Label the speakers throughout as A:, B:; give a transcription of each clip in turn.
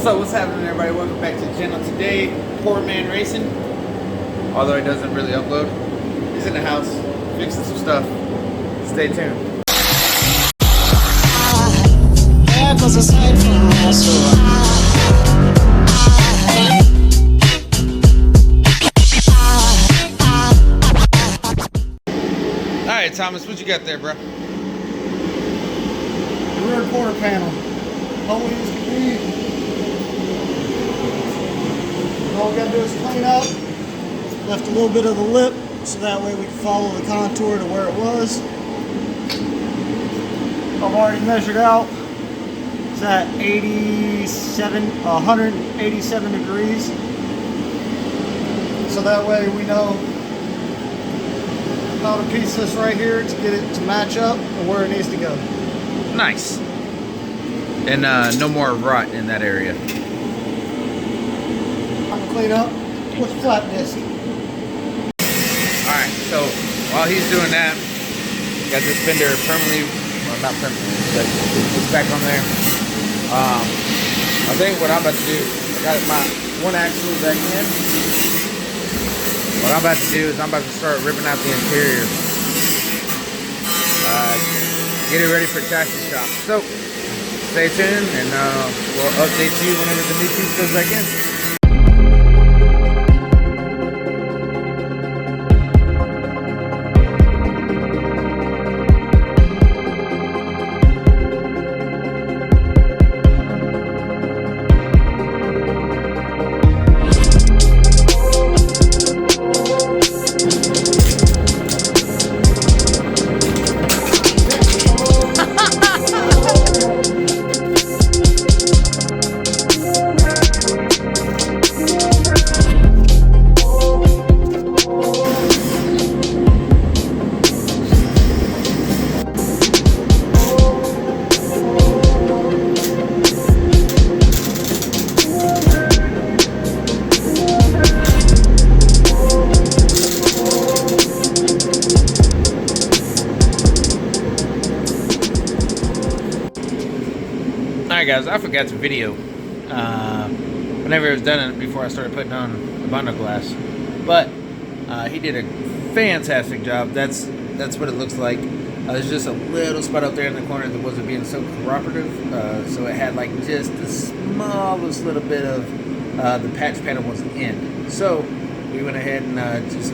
A: What's happening, everybody? Welcome back to the channel. Today, Poor Man Racing, although he doesn't really upload, he's in the house fixing some stuff. Stay tuned. Alright, Thomas, what you got there, bro?
B: The rear quarter panel. Holy as can be. All we gotta do is clean up. Left a little bit of the lip so that way we can follow the contour to where it was. I've already measured out. It's at 187 degrees. So that way we know how to piece this right here to get it to match up and where it needs to go.
A: Nice. And no more rot in that area.
B: I'm gonna clean up with flat disc.
A: Alright, so while he's doing that, got this fender permanently, well, not permanently, but it's back on there. I think what I'm about to do, I got my one axle back in. What I'm about to do is I'm about to start ripping out the interior. Get it ready for chassis shop. So, stay tuned and we'll update you whenever the new piece goes back in. Alright guys, I forgot to video whenever it was done before I started putting on the bundle glass, but he did a fantastic job. That's what it looks like. There's just a little spot up there in the corner that wasn't being so cooperative, so it had like just the smallest little bit of the patch panel wasn't in. So we went ahead and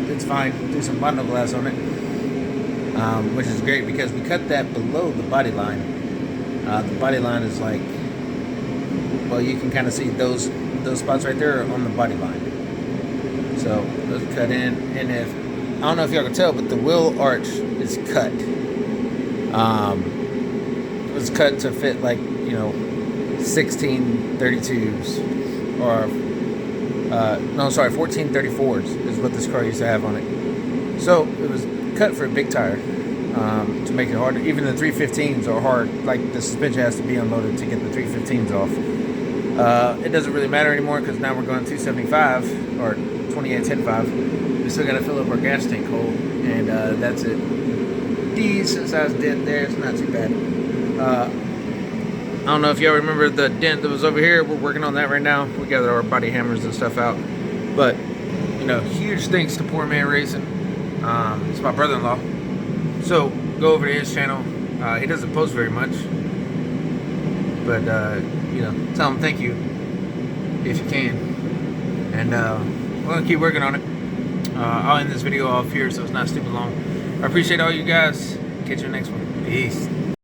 A: it's fine, do some bundle glass on it, which is great because we cut that below the body line. The body line is like, well, you can kind of see those spots right there are on the body line. So those are cut in, and if I don't know if y'all can tell, but the wheel arch is cut. It was cut to fit like 1632s or 1434s is what this car used to have on it. So it was cut for a big tire. To make it harder. Even the 315s are hard. Like the suspension has to be unloaded to get the 315s off. It doesn't really matter anymore because now we're going 275 or 2810.5. We still got to fill up our gas tank hole, and that's it. Decent sized dent there. It's not too bad. I don't know if y'all remember the dent that was over here. We're working on that right now. We got our body hammers and stuff out. But huge thanks to Poor Man Racing. It's my brother-in-law. So, go over to his channel. He doesn't post very much. But, tell him thank you. If you can. And, we're going to keep working on it. I'll end this video off here so it's not stupid long. I appreciate all you guys. Catch you in the next one. Peace.